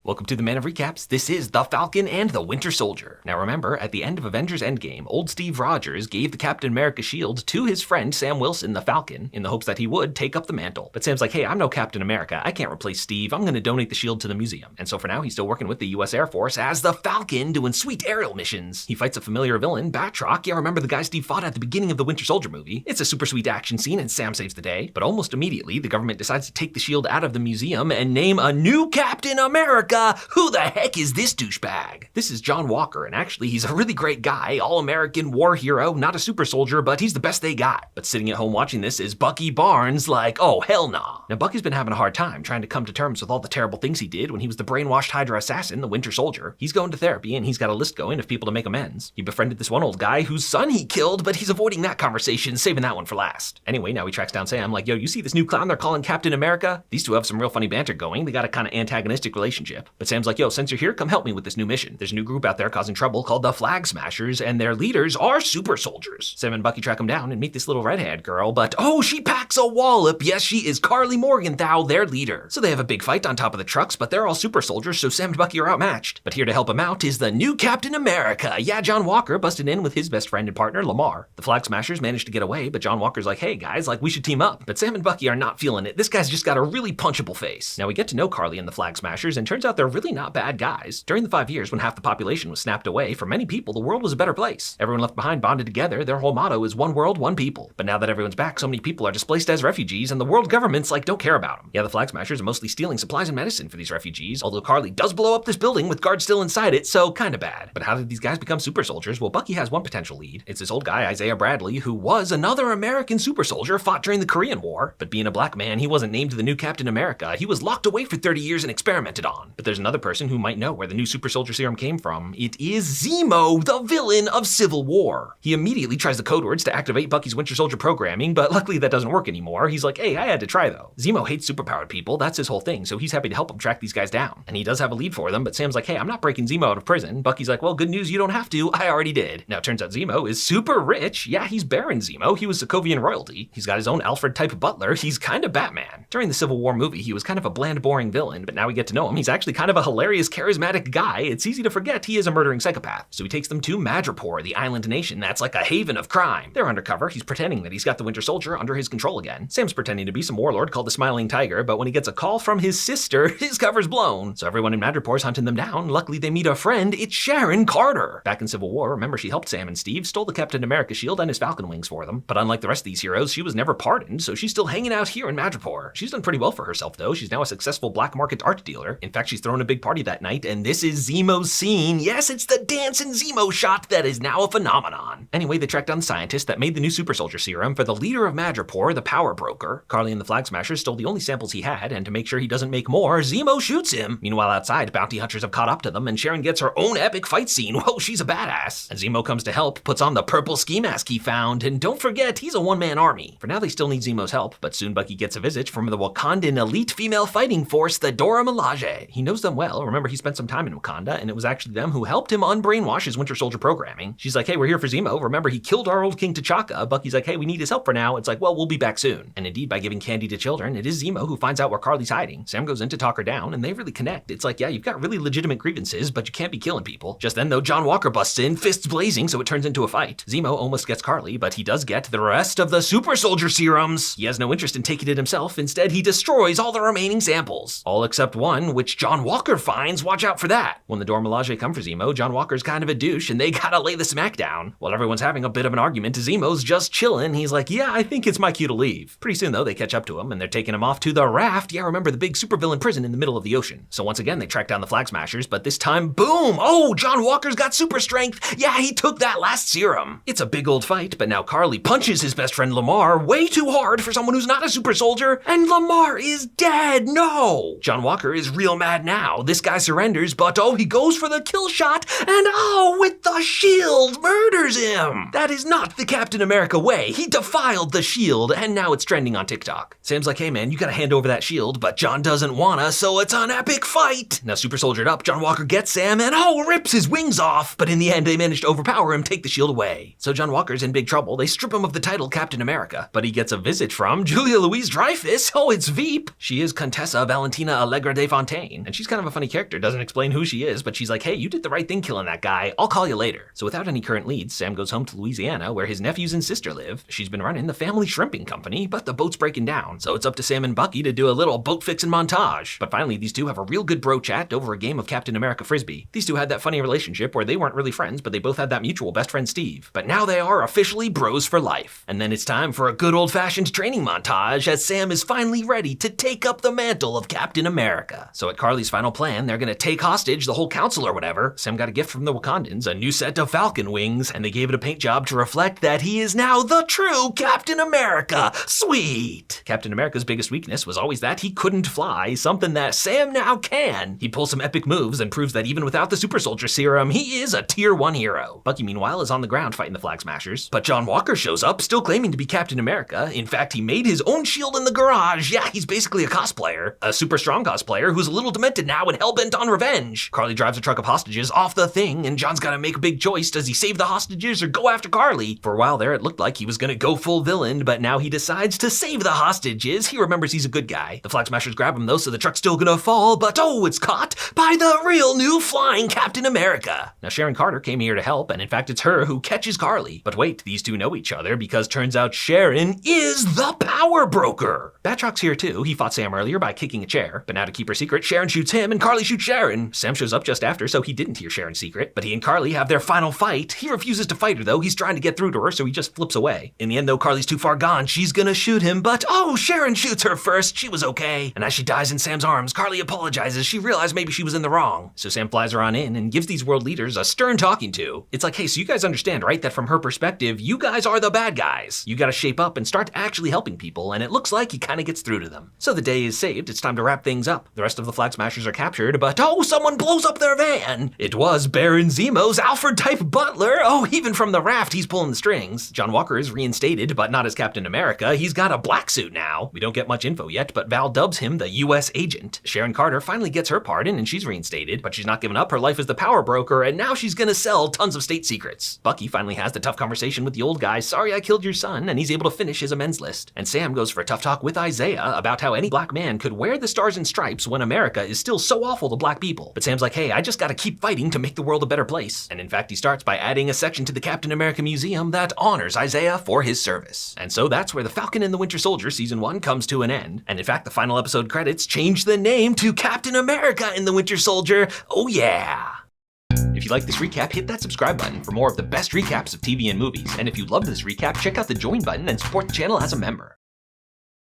Welcome to the Man of Recaps. This is the Falcon and the Winter Soldier. Now remember, at the end of Avengers Endgame, old Steve Rogers gave the Captain America shield to his friend Sam Wilson, the Falcon, in the hopes that he would take up the mantle. But Sam's like, hey, I'm no Captain America. I can't replace Steve. I'm gonna donate the shield to the museum. And so for now, he's still working with the US Air Force as the Falcon, doing sweet aerial missions. He fights a familiar villain, Batroc. Yeah, remember the guy Steve fought at the beginning of the Winter Soldier movie. It's a super sweet action scene and Sam saves the day. But almost immediately, the government decides to take the shield out of the museum and name a new Captain America. Who the heck is this douchebag? This is John Walker, and actually he's a really great guy, all-American war hero, not a super soldier, but he's the best they got. But sitting at home watching this is Bucky Barnes like, oh hell nah. Now Bucky's been having a hard time trying to come to terms with all the terrible things he did when he was the brainwashed Hydra assassin, the Winter Soldier. He's going to therapy and he's got a list going of people to make amends. He befriended this one old guy whose son he killed, but he's avoiding that conversation, saving that one for last. Anyway, now he tracks down Sam like, yo, you see this new clown they're calling Captain America? These two have some real funny banter going. They got a kind of antagonistic relationship. But Sam's like, yo, since you're here, come help me with this new mission. There's a new group out there causing trouble called the Flag Smashers, and their leaders are super soldiers. Sam and Bucky track them down and meet this little redhead girl, but oh, she packs a wallop. Yes, she is Karli Morgenthau, their leader. So they have a big fight on top of the trucks, but they're all super soldiers, so Sam and Bucky are outmatched. But here to help him out is the new Captain America. Yeah, John Walker busted in with his best friend and partner, Lemar. The Flag Smashers managed to get away, but John Walker's like, hey guys, like we should team up. But Sam and Bucky are not feeling it. This guy's just got a really punchable face. Now we get to know Karli and the Flag Smashers, and turns out they're really not bad guys. During the 5 years when half the population was snapped away, for many people, the world was a better place. Everyone left behind bonded together. Their whole motto is one world, one people. But now that everyone's back, so many people are displaced as refugees, and the world governments like don't care about them. Yeah, the Flag Smashers are mostly stealing supplies and medicine for these refugees, although Karli does blow up this building with guards still inside it, so kinda bad. But how did these guys become super soldiers? Well, Bucky has one potential lead. It's this old guy, Isaiah Bradley, who was another American super soldier, fought during the Korean War. But being a black man, he wasn't named the new Captain America. He was locked away for 30 years and experimented on. But there's another person who might know where the new super soldier serum came from. It is Zemo, the villain of Civil War. He immediately tries the code words to activate Bucky's Winter Soldier programming, but luckily that doesn't work anymore. He's like, hey, I had to try though. Zemo hates superpowered people, that's his whole thing, so he's happy to help him track these guys down. And he does have a lead for them, but Sam's like, hey, I'm not breaking Zemo out of prison. Bucky's like, well, good news, you don't have to, I already did. Now, it turns out Zemo is super rich. Yeah, he's Baron Zemo, he was Sokovian royalty. He's got his own Alfred-type butler, he's kind of Batman. During the Civil War movie, he was kind of a bland, boring villain, but now we get to know him. He's actually kind of a hilarious, charismatic guy. It's easy to forget he is a murdering psychopath. So he takes them to Madripoor, the island nation that's like a haven of crime. They're undercover, he's pretending that he's got the Winter Soldier under his control again. Sam's pretending to be some warlord called the Smiling Tiger, but when he gets a call from his sister, his cover's blown. So everyone in Madripoor's hunting them down. Luckily they meet a friend, it's Sharon Carter. Back in Civil War, remember she helped Sam and Steve, stole the Captain America shield and his Falcon wings for them. But unlike the rest of these heroes, she was never pardoned, so she's still hanging out here in Madripoor. She's done pretty well for herself though. She's now a successful black market art dealer. In fact, she's thrown a big party that night, and this is Zemo's scene. Yes, it's the dancing Zemo shot that is now a phenomenon. Anyway, they track down the scientist that made the new super soldier serum for the leader of Madripoor, the power broker. Karli and the Flag Smashers stole the only samples he had, and to make sure he doesn't make more, Zemo shoots him. Meanwhile, outside, bounty hunters have caught up to them, and Sharon gets her own epic fight scene. Whoa, she's a badass. And Zemo comes to help, puts on the purple ski mask he found, and don't forget, he's a one-man army. For now, they still need Zemo's help, but soon Bucky gets a visit from the Wakandan elite female fighting force, the Dora Milaje. He knows them well. Remember, he spent some time in Wakanda, and it was actually them who helped him unbrainwash his Winter Soldier programming. She's like, hey, we're here for Zemo. Remember, he killed our old King T'Chaka. Bucky's like, hey, we need his help for now. It's like, well, we'll be back soon. And indeed, by giving candy to children, it is Zemo who finds out where Karli's hiding. Sam goes in to talk her down, and they really connect. It's like, yeah, you've got really legitimate grievances, but you can't be killing people. Just then, though, John Walker busts in, fists blazing, so it turns into a fight. Zemo almost gets Karli, but he does get the rest of the super soldier serums. He has no interest in taking it himself. Instead, he destroys all the remaining samples. All except one, which John Walker finds. Watch out for that. When the Dora Milaje come for Zemo, John Walker's kind of a douche, and they gotta lay the smack down. While everyone's having a bit of an argument, Zemo's just chilling. He's like, yeah, I think it's my cue to leave. Pretty soon, though, they catch up to him, and they're taking him off to the raft. Yeah, remember the big supervillain prison in the middle of the ocean. So once again, they track down the Flag Smashers, but this time, boom! Oh, John Walker's got super strength. Yeah, he took that last serum. It's a big old fight, but now Karli punches his best friend Lemar way too hard for someone who's not a super soldier, and Lemar is dead. No! John Walker is real mad now. This guy surrenders, but oh, he goes for the kill shot, and oh, with the shield, murders him. That is not the Captain America way. He defiled the shield, and now it's trending on TikTok. Sam's like, hey man, you gotta hand over that shield, but John doesn't wanna, so it's an epic fight. Now super soldiered up, John Walker gets Sam, and oh, rips his wings off. But in the end, they manage to overpower him, take the shield away. So John Walker's in big trouble. They strip him of the title Captain America, but he gets a visit from Julia Louise-Dreyfus. Oh, it's Veep. She is Contessa Valentina Allegra de Fontaine, and she's kind of a funny character, doesn't explain who she is, but she's like, hey, you did the right thing killing that guy, I'll call you later. So without any current leads, Sam goes home to Louisiana where his nephews and sister live. She's been running the family shrimping company, but the boat's breaking down, so it's up to Sam and Bucky to do a little boat fixing montage. But finally, these two have a real good bro chat over a game of Captain America Frisbee. These two had that funny relationship where they weren't really friends, but they both had that mutual best friend Steve. But now they are officially bros for life. And then it's time for a good old-fashioned training montage as Sam is finally ready to take up the mantle of Captain America. So at Karli's final plan, they're gonna take hostage the whole council or whatever. Sam got a gift from the Wakandans, a new set of Falcon wings, and they gave it a paint job to reflect that he is now the true Captain America. Sweet! Captain America's biggest weakness was always that he couldn't fly, something that Sam now can. He pulls some epic moves and proves that even without the super soldier serum, he is a tier 1 hero. Bucky, meanwhile, is on the ground fighting the Flag Smashers, but John Walker shows up, still claiming to be Captain America. In fact, he made his own shield in the garage. Yeah, he's basically a cosplayer. A super strong cosplayer who's a little demented now and hell-bent on revenge. Karli drives a truck of hostages off the thing, and John's gotta make a big choice. Does he save the hostages or go after Karli? For a while there, it looked like he was gonna go full villain, but now he decides to save the hostages. He remembers he's a good guy. The Flag Smashers grab him though, so the truck's still gonna fall, but oh, it's caught by the real new flying Captain America. Now Sharon Carter came here to help, and in fact it's her who catches Karli. But wait, these two know each other because turns out Sharon is the power broker. Batrock's here too. He fought Sam earlier by kicking a chair, but now to keep her secret, Sharon shoots him and Karli shoots Sharon. Sam shows up just after, so he didn't hear Sharon's secret, but he and Karli have their final fight. He refuses to fight her though. He's trying to get through to her, so he just flips away. In the end though, Karli's too far gone. She's gonna shoot him, but oh, Sharon shoots her first. She was okay. And as she dies in Sam's arms, Karli apologizes. She realized maybe she was in the wrong. So Sam flies her on in and gives these world leaders a stern talking to. It's like, hey, so you guys understand, right, that from her perspective, you guys are the bad guys. You gotta shape up and start actually helping people, and it looks like he kinda gets through to them. So the day is saved. It's time to wrap things up. The rest of the Flag Smashers are captured, but oh, someone blows up their van. It was Baron Zemo's Alfred-type butler. Oh, even from the raft, he's pulling the strings. John Walker is reinstated, but not as Captain America. He's got a black suit now. We don't get much info yet, but Val dubs him the U.S. agent. Sharon Carter finally gets her pardon, and she's reinstated, but she's not giving up her life as the power broker, and now she's gonna sell tons of state secrets. Bucky finally has the tough conversation with the old guy, sorry I killed your son, and he's able to finish his amends list. And Sam goes for a tough talk with Isaiah about how any black man could wear the stars and stripes when America is still so awful to black people. But Sam's like, hey, I just gotta keep fighting to make the world a better place. And in fact, he starts by adding a section to the Captain America Museum that honors Isaiah for his service. And so that's where The Falcon and the Winter Soldier Season 1 comes to an end. And in fact, the final episode credits change the name to Captain America and the Winter Soldier. Oh yeah! If you like this recap, hit that subscribe button for more of the best recaps of TV and movies. And if you love this recap, check out the join button and support the channel as a member.